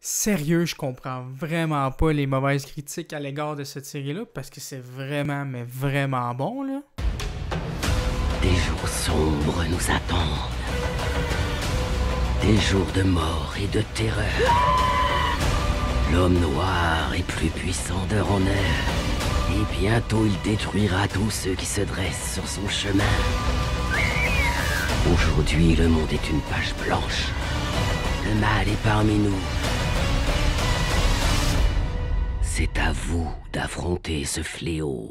Sérieux, je comprends vraiment pas les mauvaises critiques à l'égard de cette série-là, parce que c'est vraiment, mais vraiment bon, là. Des jours sombres nous attendent. Des jours de mort et de terreur. L'homme noir est plus puissant d'heure en heure. Et bientôt il détruira tous ceux qui se dressent sur son chemin. Aujourd'hui, le monde est une page blanche. Le mal est parmi nous. C'est à vous d'affronter ce fléau.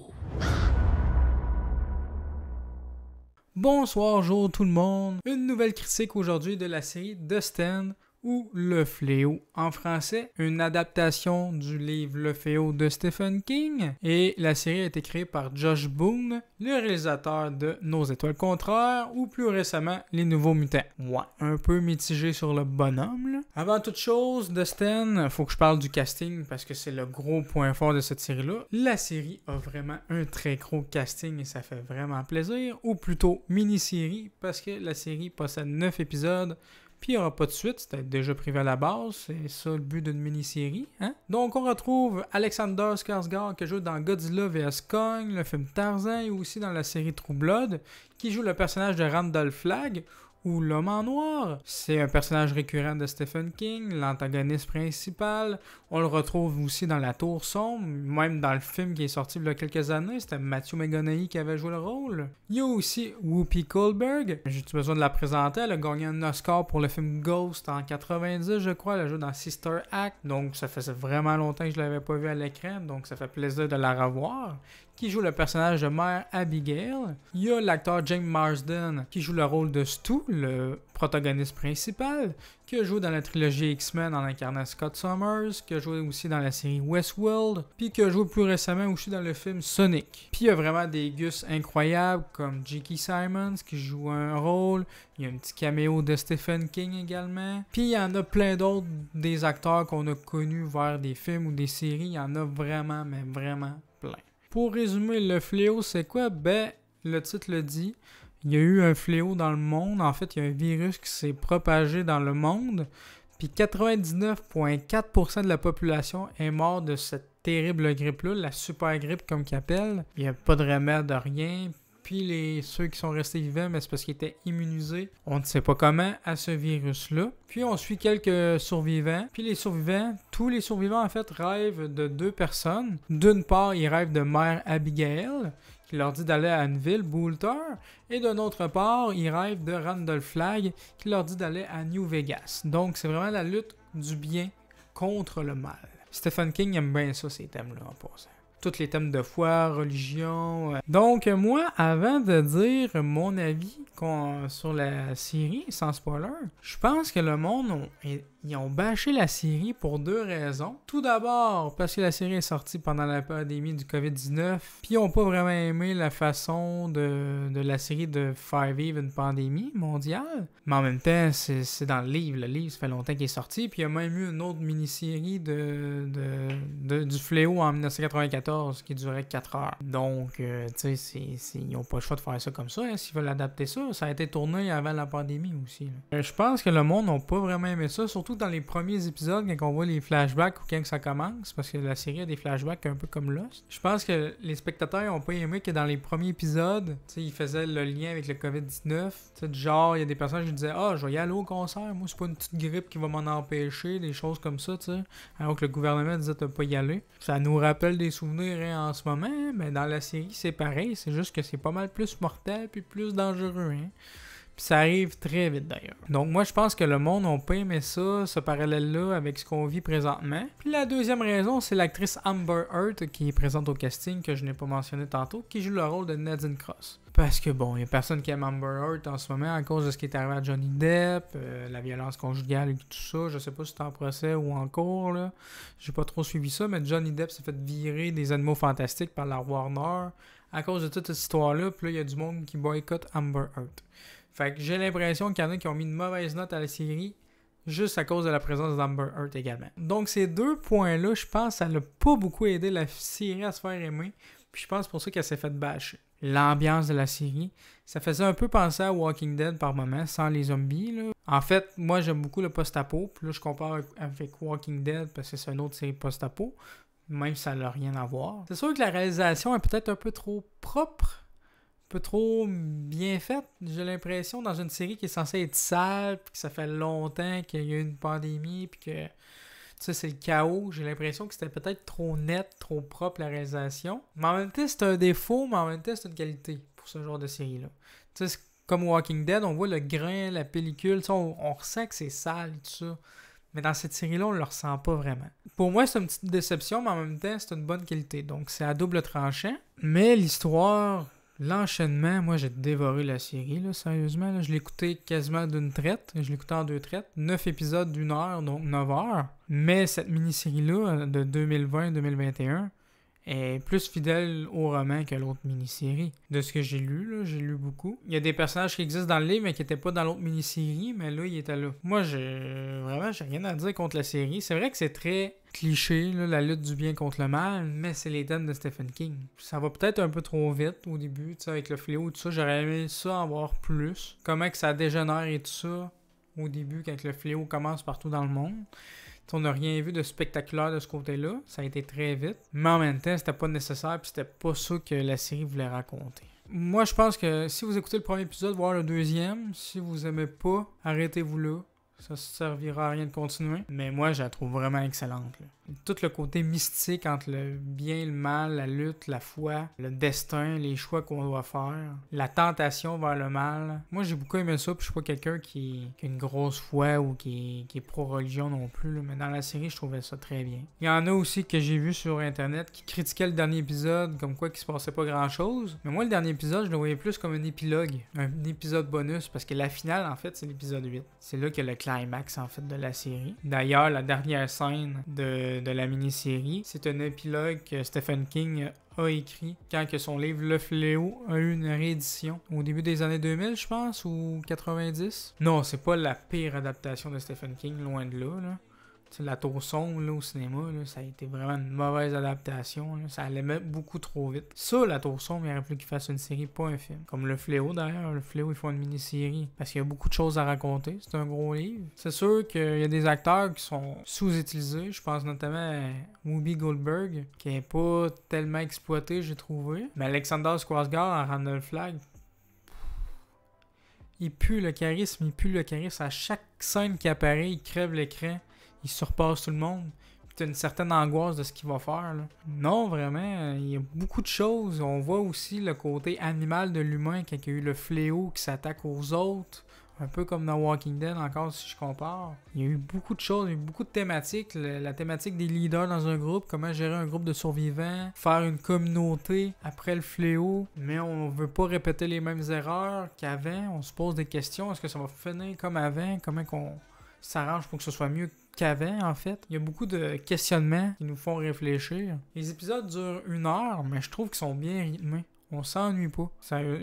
Bonsoir, jour tout le monde. Une nouvelle critique aujourd'hui de la série The Stand ou Le Fléau en français, une adaptation du livre Le Fléau de Stephen King. Et la série a été créée par Josh Boone, le réalisateur de Nos étoiles contraires ou plus récemment Les Nouveaux Mutants. Ouais, un peu mitigé sur le bonhomme, là. Avant toute chose, The Stand, faut que je parle du casting parce que c'est le gros point fort de cette série-là. La série a vraiment un très gros casting et ça fait vraiment plaisir, ou plutôt mini-série parce que la série possède 9 épisodes. Puis il n'y aura pas de suite, c'était déjà prévu à la base, c'est ça le but d'une mini-série. Hein? Donc on retrouve Alexander Skarsgård qui joue dans Godzilla vs Kong, le film Tarzan et aussi dans la série True Blood, qui joue le personnage de Randall Flagg, ou l'homme en noir. C'est un personnage récurrent de Stephen King, l'antagoniste principal. On le retrouve aussi dans La Tour Sombre, même dans le film qui est sorti il y a quelques années, c'était Matthew McConaughey qui avait joué le rôle. Il y a aussi Whoopi Goldberg, j'ai-tu besoin de la présenter, elle a gagné un Oscar pour le film Ghost en 90, je crois, elle a joué dans Sister Act, donc ça faisait vraiment longtemps que je l'avais pas vue à l'écran, donc ça fait plaisir de la revoir. Qui joue le personnage de Mère Abigail. Il y a l'acteur James Marsden qui joue le rôle de Stu, le protagoniste principal, qui a joué dans la trilogie X-Men en incarnant Scott Summers, qui a joué aussi dans la série Westworld, puis qui a joué plus récemment aussi dans le film Sonic. Puis il y a vraiment des gus incroyables comme J.K. Simmons qui joue un rôle, il y a un petit caméo de Stephen King également, puis il y en a plein d'autres des acteurs qu'on a connus vers des films ou des séries, il y en a vraiment, mais vraiment plein. Pour résumer, le fléau, c'est quoi? Ben, le titre le dit. Il y a eu un fléau dans le monde. En fait, il y a un virus qui s'est propagé dans le monde. Puis 99,4% de la population est morte de cette terrible grippe-là, la super grippe comme qu'ils appellent. Il n'y a pas de remède, rien. Puis ceux qui sont restés vivants, mais c'est parce qu'ils étaient immunisés, on ne sait pas comment, à ce virus-là. Puis on suit quelques survivants. Puis les survivants, tous les survivants en fait rêvent de deux personnes. D'une part, ils rêvent de Mère Abigail, qui leur dit d'aller à une ville, Boulter. Et d'une autre part, ils rêvent de Randall Flagg, qui leur dit d'aller à New Vegas. Donc c'est vraiment la lutte du bien contre le mal. Stephen King aime bien ça, ces thèmes-là, en passant. Tous les thèmes de foi, religion. Donc, moi, avant de dire mon avis sur la série, sans spoiler, je pense que le monde, ils ont bâché la série pour deux raisons. Tout d'abord, parce que la série est sortie pendant la pandémie du COVID-19, puis ils n'ont pas vraiment aimé la façon de la série de faire vivre une pandémie mondiale. Mais en même temps, c'est dans le livre. Le livre, ça fait longtemps qu'il est sorti, puis il y a même eu une autre mini-série du Fléau en 1994 qui durait 4 heures. Donc, tu sais, ils n'ont pas le choix de faire ça comme ça. Hein, s'ils veulent adapter ça, ça a été tourné avant la pandémie aussi. Je pense que le monde n'a pas vraiment aimé ça, surtout dans les premiers épisodes, quand on voit les flashbacks ou quand ça commence, parce que la série a des flashbacks un peu comme Lost. Je pense que les spectateurs n'ont pas aimé que dans les premiers épisodes, ils faisaient le lien avec le COVID-19. Genre, il y a des personnes qui disaient « Ah, je vais y aller au concert, moi c'est pas une petite grippe qui va m'en empêcher », des choses comme ça, tu sais. Alors que le gouvernement disait de pas y aller. Ça nous rappelle des souvenirs hein, en ce moment, mais dans la série c'est pareil, c'est juste que c'est pas mal plus mortel puis plus dangereux, hein. Puis ça arrive très vite d'ailleurs. Donc moi je pense que le monde n'a pas aimé ça, ce parallèle-là avec ce qu'on vit présentement. Puis la deuxième raison, c'est l'actrice Amber Heard qui est présente au casting, que je n'ai pas mentionné tantôt, qui joue le rôle de Nadine Cross. Parce que bon, il n'y a personne qui aime Amber Heard en ce moment à cause de ce qui est arrivé à Johnny Depp, la violence conjugale et tout ça. Je sais pas si c'est en procès ou en cours, là. J'ai pas trop suivi ça, mais Johnny Depp s'est fait virer des Animaux Fantastiques par la Warner à cause de toute cette histoire-là. Puis là, il y a du monde qui boycotte Amber Heard. Fait que j'ai l'impression qu'il y en a qui ont mis une mauvaise note à la série juste à cause de la présence d'Amber Heard également. Donc ces deux points-là, je pense ça n'a pas beaucoup aidé la série à se faire aimer. Puis je pense pour ça qu'elle s'est fait bâcher. l'ambiance de la série. Ça faisait un peu penser à Walking Dead par moments, sans les zombies, là. En fait, moi, j'aime beaucoup le post-apo. Puis là, je compare avec Walking Dead parce que c'est une autre série post-apo, même si ça n'a rien à voir. C'est sûr que la réalisation est peut-être un peu trop propre, un peu trop bien faite, j'ai l'impression, dans une série qui est censée être sale, puis que ça fait longtemps qu'il y a eu une pandémie, puis que c'est le chaos. J'ai l'impression que c'était peut-être trop net, trop propre la réalisation. Mais en même temps, c'est un défaut, mais en même temps, c'est une qualité pour ce genre de série-là. Tu sais, comme Walking Dead, on voit le grain, la pellicule, on ressent que c'est sale et tout ça. Mais dans cette série-là, on le ressent pas vraiment. Pour moi, c'est une petite déception, mais en même temps, c'est une bonne qualité. Donc, c'est à double tranchant. Mais l'histoire, l'enchaînement, moi, j'ai dévoré la série, là, sérieusement. Là. Je l'ai écouté quasiment d'une traite. Je l'ai écouté en 2 traites. 9 épisodes d'1 heure, donc 9 heures. Mais cette mini-série-là, de 2020-2021, est plus fidèle au roman que l'autre mini-série. De ce que j'ai lu, là, j'ai lu beaucoup. Il y a des personnages qui existent dans le livre, mais qui n'étaient pas dans l'autre mini-série, mais là, ils étaient là. Moi, j'ai rien à dire contre la série. C'est vrai que c'est très cliché, là, la lutte du bien contre le mal, mais c'est les thèmes de Stephen King. Ça va peut-être un peu trop vite au début, tu sais, avec le fléau et tout ça. J'aurais aimé ça en voir plus. Comment que ça dégénère et tout ça au début, quand le fléau commence partout dans le monde. On n'a rien vu de spectaculaire de ce côté-là. Ça a été très vite. Mais en même temps, c'était pas nécessaire puis c'était pas ça que la série voulait raconter. Moi, je pense que si vous écoutez le premier épisode, voire le deuxième, si vous aimez pas, arrêtez-vous là. Ça servira à rien de continuer. Mais moi, je la trouve vraiment excellente, là. Tout le côté mystique entre le bien et le mal, la lutte, la foi, le destin, les choix qu'on doit faire, la tentation vers le mal. Moi, j'ai beaucoup aimé ça, puis je suis pas quelqu'un qui a une grosse foi ou qui est pro-religion non plus, là. Mais dans la série, je trouvais ça très bien. Il y en a aussi que j'ai vu sur Internet qui critiquaient le dernier épisode, comme quoi qu'il se passait pas grand-chose. Mais moi, le dernier épisode, je le voyais plus comme un épilogue, un épisode bonus, parce que la finale, en fait, c'est l'épisode 8. C'est là que le climax, en fait, de la série. D'ailleurs, la dernière scène de la mini-série, c'est un épilogue que Stephen King a écrit quand que son livre Le Fléau a eu une réédition au début des années 2000, je pense, ou 90. Non, c'est pas la pire adaptation de Stephen King, loin de là, là. La Tour Sombre là, au cinéma, là, ça a été vraiment une mauvaise adaptation. Là. Ça allait mettre beaucoup trop vite. Ça, La Tour Sombre, il aurait fallu qu'il fasse une série, pas un film. Comme Le Fléau, d'ailleurs. Le Fléau, ils font une mini-série. Parce qu'il y a beaucoup de choses à raconter. C'est un gros livre. C'est sûr qu'il y a des acteurs qui sont sous-utilisés. Je pense notamment à Whoopi Goldberg, qui n'est pas tellement exploité, j'ai trouvé. Mais Alexander Skarsgård en Randall Flagg, il pue le charisme. À chaque scène qui apparaît, il crève l'écran. Il surpasse tout le monde. Puis t'as une certaine angoisse de ce qu'il va faire, là. Non, vraiment, il y a beaucoup de choses. On voit aussi le côté animal de l'humain quand il y a eu le fléau qui s'attaque aux autres. Un peu comme dans Walking Dead, encore si je compare. Il y a eu beaucoup de choses, il y a eu beaucoup de thématiques. La thématique des leaders dans un groupe, comment gérer un groupe de survivants, faire une communauté après le fléau. Mais on veut pas répéter les mêmes erreurs qu'avant. On se pose des questions. Est-ce que ça va finir comme avant? Comment qu'on s'arrange pour que ce soit mieux qu'avant, en fait. Il y a beaucoup de questionnements qui nous font réfléchir. Les épisodes durent 1 heure, mais je trouve qu'ils sont bien rythmés. On s'ennuie pas.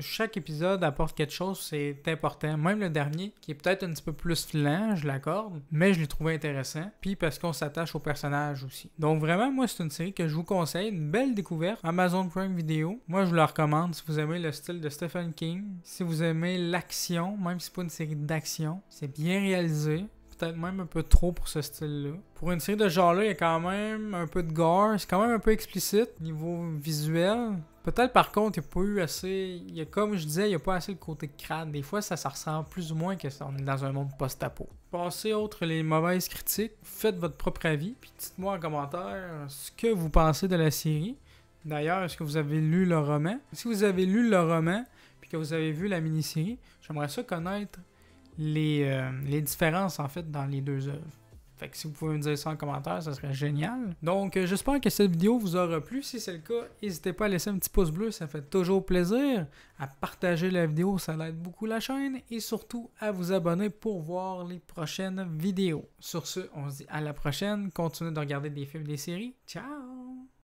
Chaque épisode apporte quelque chose, c'est important. Même le dernier, qui est peut-être un petit peu plus lent, je l'accorde, mais je l'ai trouvé intéressant. Puis parce qu'on s'attache aux personnages aussi. Donc vraiment, moi, c'est une série que je vous conseille. Une belle découverte. Amazon Prime Video. Moi, je vous la recommande si vous aimez le style de Stephen King. Si vous aimez l'action, même si c'est pas une série d'action. C'est bien réalisé. Peut-être même un peu trop pour ce style-là. Pour une série de genre-là, il y a quand même un peu de gore. C'est quand même un peu explicite niveau visuel. Peut-être par contre, il n'y a pas eu assez... Il y a, comme je disais, il n'y a pas assez le côté crade. Des fois, ça ressemble plus ou moins que ça. On est dans un monde post-apo. Passez outre les mauvaises critiques. Faites votre propre avis. Puis dites-moi en commentaire ce que vous pensez de la série. D'ailleurs, est-ce que vous avez lu le roman? Si vous avez lu le roman puis que vous avez vu la mini-série, j'aimerais ça connaître les différences en fait dans les deux œuvres. Fait que si vous pouvez me dire ça en commentaire, ça serait génial. Donc j'espère que cette vidéo vous aura plu. Si c'est le cas, n'hésitez pas à laisser un petit pouce bleu, ça fait toujours plaisir. À partager la vidéo, ça aide beaucoup la chaîne. Et surtout à vous abonner pour voir les prochaines vidéos. Sur ce, on se dit à la prochaine. Continuez de regarder des films et des séries. Ciao!